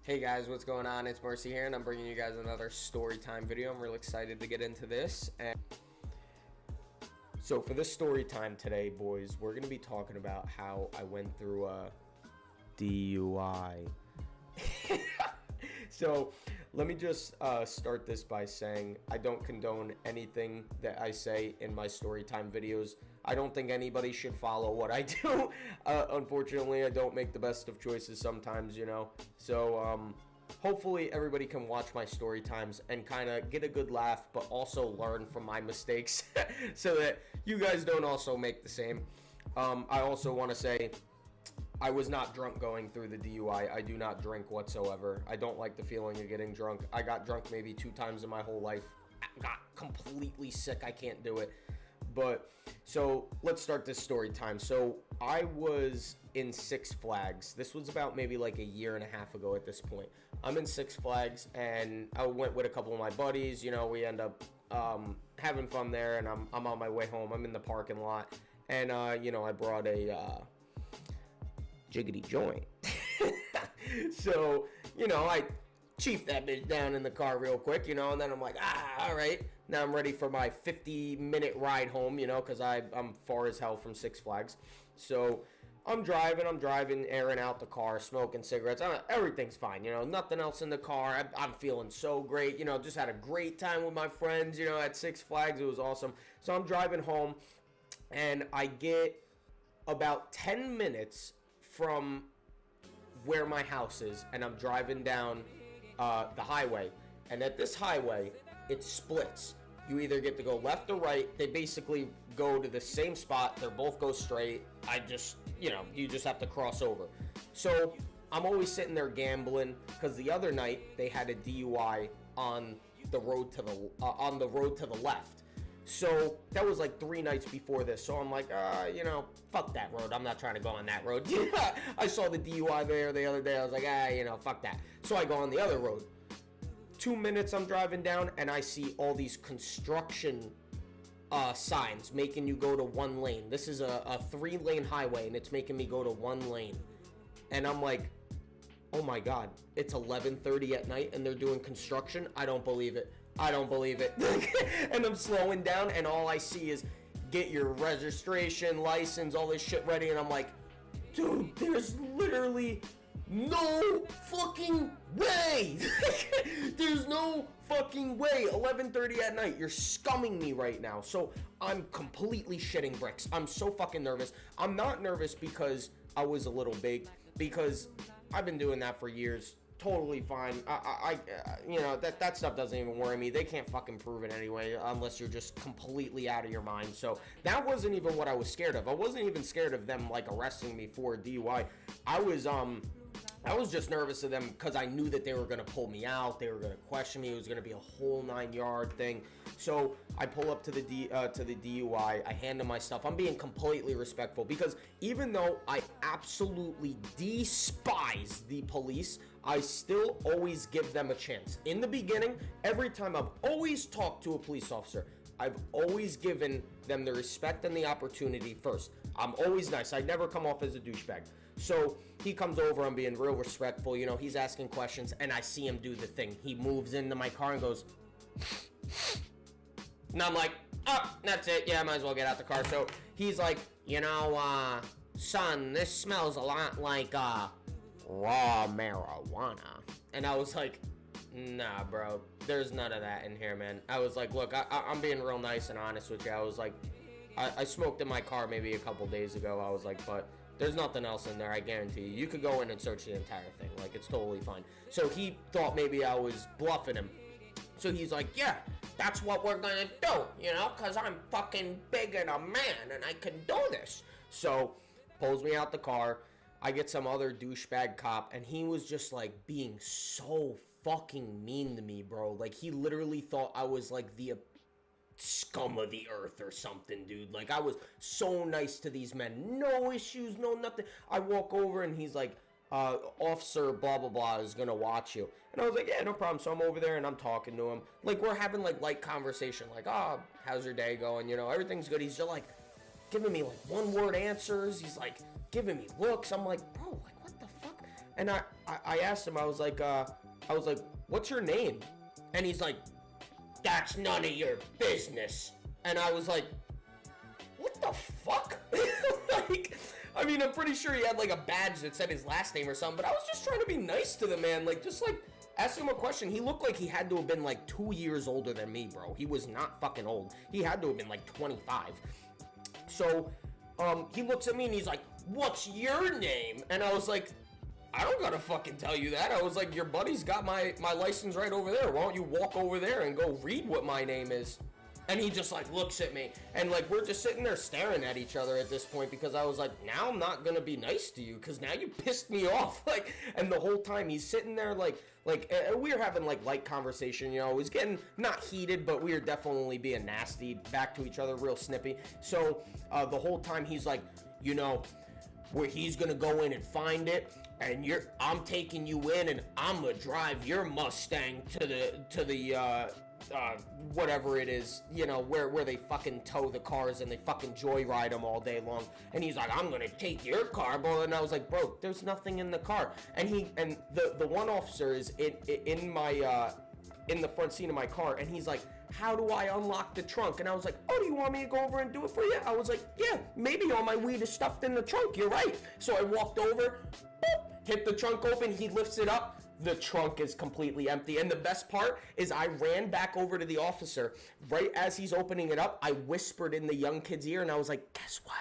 Hey guys, what's going on? It's Mercy here, and I'm bringing you guys another story time video. I'm really excited to get into this. And so for this story time today, boys, we're going to be talking about how I went through a DUI. So let me just start this by saying I don't condone anything that I say in my story time videos. I don't think anybody should follow what I do. Unfortunately, I don't make the best of choices sometimes, you know. So hopefully everybody can watch my story times and kind of get a good laugh, but also learn from my mistakes so that you guys don't also make the same. I also want to say I was not drunk going through the DUI. I do not drink whatsoever. I don't like the feeling of getting drunk. I got drunk maybe 2 times in my whole life. I got completely sick. I can't do it. But so let's start this story time. So I was in Six Flags. This was about maybe like a year and a half ago at this point. I'm in Six Flags and I went with a couple of my buddies. You know, we end up having fun there, and I'm on my way home. I'm in the parking lot, and you know, I brought a jiggity joint. So, you know, I chief that bitch down in the car real quick, you know, and then I'm like, all right, now I'm ready for my 50-minute ride home, you know, because I'm far as hell from Six Flags. So I'm driving, airing out the car, smoking cigarettes. Everything's fine, you know, nothing else in the car. I'm feeling so great, you know, just had a great time with my friends, you know, at Six Flags. It was awesome. So I'm driving home, and I get about 10 minutes from where my house is, and I'm driving down the highway, and at this highway it splits. You either get to go left or right. They basically go to the same spot. They both go straight. You just have to cross over. So I'm always sitting there gambling, because the other night they had a DUI on the road to the left. So that was like 3 nights before this. So I'm like, you know, fuck that road. I'm not trying to go on that road. I saw the DUI there the other day. I was like, you know, fuck that. So I go on the other road. 2 minutes I'm driving down, and I see all these construction signs making you go to 1 lane. This is a 3-lane highway, and it's making me go to 1 lane. And I'm like, oh my God, it's 11:30 at night and they're doing construction? I don't believe it. And I'm slowing down, and all I see is get your registration, license, all this shit ready. And I'm like, dude, there's literally no fucking way. There's no fucking way. 11:30 at night. You're scumming me right now. So I'm completely shitting bricks. I'm so fucking nervous. I'm not nervous because I was a little big, because I've been doing that for years. Totally fine. You know, that stuff doesn't even worry me. They can't fucking prove it anyway, unless you're just completely out of your mind. So that wasn't even what I was scared of. I wasn't even scared of them like arresting me for a DUI. I was just nervous of them because I knew that they were going to pull me out. They were going to question me. It was going to be a whole 9-yard thing. So I pull up to the DUI. I hand them my stuff. I'm being completely respectful, because even though I absolutely despise the police, I still always give them a chance. In the beginning, every time I've always talked to a police officer, I've always given them the respect and the opportunity first. I'm always nice. I never come off as a douchebag. So he comes over. I'm being real respectful. You know, he's asking questions, and I see him do the thing. He moves into my car and goes, and I'm like, oh, that's it. Yeah, I might as well get out the car. So he's like, you know, son, this smells a lot like raw marijuana. And I was like, nah, bro, there's none of that in here, man. I was like, look, I'm being real nice and honest with you. I was like, I smoked in my car maybe a couple days ago. I was like, but there's nothing else in there, I guarantee you. You could go in and search the entire thing. Like, it's totally fine. So he thought maybe I was bluffing him. So he's like, yeah, that's what we're gonna do, you know, because I'm fucking big and a man and I can do this. So pulls me out the car. I get some other douchebag cop, and he was just like being so fucking mean to me, bro. Like, he literally thought I was like the scum of the earth or something, dude. Like, I was so nice to these men. No issues, no nothing. I walk over, and he's like, officer blah blah blah is gonna watch you. And I was like, yeah, no problem. So I'm over there and I'm talking to him. Like, we're having like light conversation, like, oh, how's your day going? You know, everything's good. He's just like giving me like 1-word answers. He's like giving me looks. I'm like, bro, like, what the fuck? And I asked him, I was like, what's your name? And he's like, that's none of your business. And I was like, what the fuck? Like, I mean, I'm pretty sure he had like a badge that said his last name or something, but I was just trying to be nice to the man, like, just like ask him a question. He looked like he had to have been like 2 years older than me, bro. He was not fucking old. He had to have been like 25. So, he looks at me and he's like, what's your name? And I was like, I don't gotta fucking tell you that. I was like, your buddy's got my license right over there. Why don't you walk over there and go read what my name is? And he just like looks at me, and like we're just sitting there staring at each other at this point, because I was like, now I'm not gonna be nice to you because now you pissed me off. Like, and the whole time he's sitting there like we were having like light conversation, you know. It was getting not heated, but we were definitely being nasty back to each other, real snippy. So the whole time he's like, you know, where he's gonna go in and find it, and I'm taking you in, and I'm gonna drive your Mustang to the whatever it is, you know, where they fucking tow the cars and they fucking joyride them all day long. And he's like, I'm gonna take your car, bro. And I was like, bro, there's nothing in the car. And the one officer is in the front seat of my car, and he's like, how do I unlock the trunk? And I was like, oh, do you want me to go over and do it for you? I was like, yeah, maybe all my weed is stuffed in the trunk. You're right. So I walked over, boop, hit the trunk open. He lifts it up. The trunk is completely empty. And the best part is I ran back over to the officer. Right as he's opening it up, I whispered in the young kid's ear, and I was like, guess what?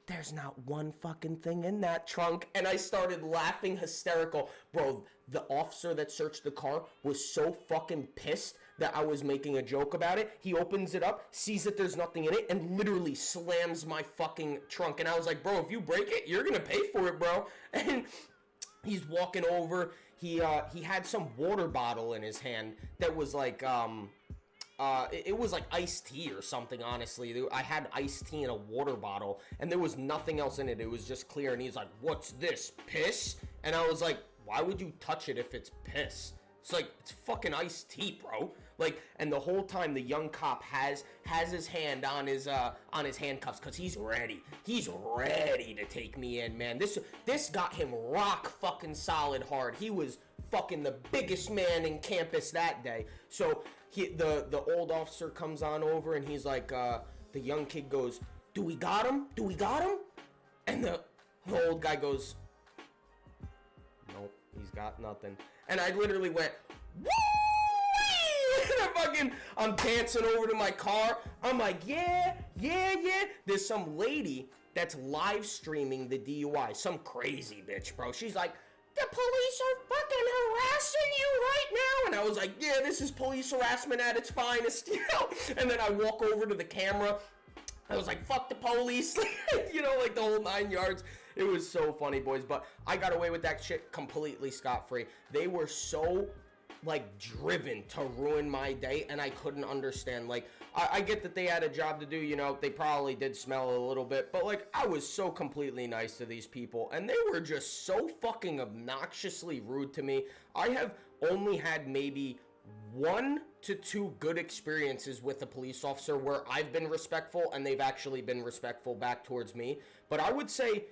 There's not one fucking thing in that trunk. And I started laughing hysterical. Bro, the officer that searched the car was so fucking pissed that I was making a joke about it. He opens it up, sees that there's nothing in it, and literally slams my fucking trunk. And I was like, bro, if you break it, you're gonna pay for it, bro. And he's walking over. He had some water bottle in his hand that was like, it was like iced tea or something, honestly. I had iced tea in a water bottle, and there was nothing else in it. It was just clear, and he's like, what's this, piss? And I was like, why would you touch it if it's piss? It's like, it's fucking iced tea, bro. Like, and the whole time the young cop has his hand on his handcuffs, because he's ready. He's ready to take me in, man. This got him rock fucking solid hard. He was fucking the biggest man in campus that day. So the old officer comes on over, and he's like, the young kid goes, do we got him? Do we got him? And the old guy goes, nope, he's got nothing. And I literally went, woo! I'm dancing over to my car. I'm like, yeah. There's some lady that's live streaming the DUI. Some crazy bitch, bro. She's like, the police are fucking harassing you right now. And I was like, yeah, this is police harassment at its finest, you know? And then I walk over to the camera. I was like, fuck the police. You know, like the whole 9 yards. It was so funny, boys. But I got away with that shit completely scot-free. They were so like driven to ruin my day, and I couldn't understand. Like, I get that they had a job to do, you know, they probably did smell a little bit, but like, I was so completely nice to these people, and they were just so fucking obnoxiously rude to me. I have only had maybe 1 to 2 good experiences with a police officer where I've been respectful and they've actually been respectful back towards me. But I would say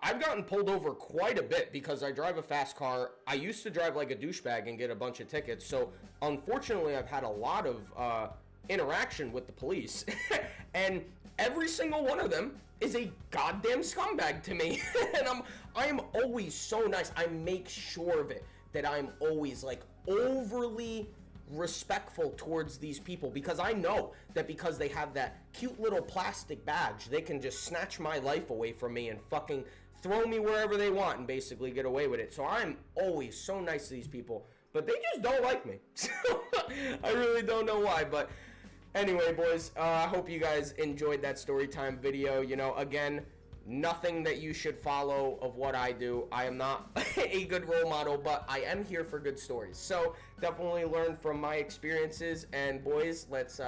I've gotten pulled over quite a bit because I drive a fast car. I used to drive like a douchebag and get a bunch of tickets. So unfortunately, I've had a lot of interaction with the police. And every single one of them is a goddamn scumbag to me. And I am always so nice. I make sure of it that I'm always like overly respectful towards these people, because I know that because they have that cute little plastic badge, they can just snatch my life away from me and fucking throw me wherever they want and basically get away with it. So I'm always so nice to these people, but they just don't like me. So I really don't know why. But anyway, boys, I hope you guys enjoyed that story time video. You know, again, nothing that you should follow of what I do. I am not a good role model, but I am here for good stories. So definitely learn from my experiences. And boys, let's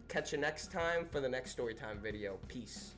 catch you next time for the next Storytime video. Peace.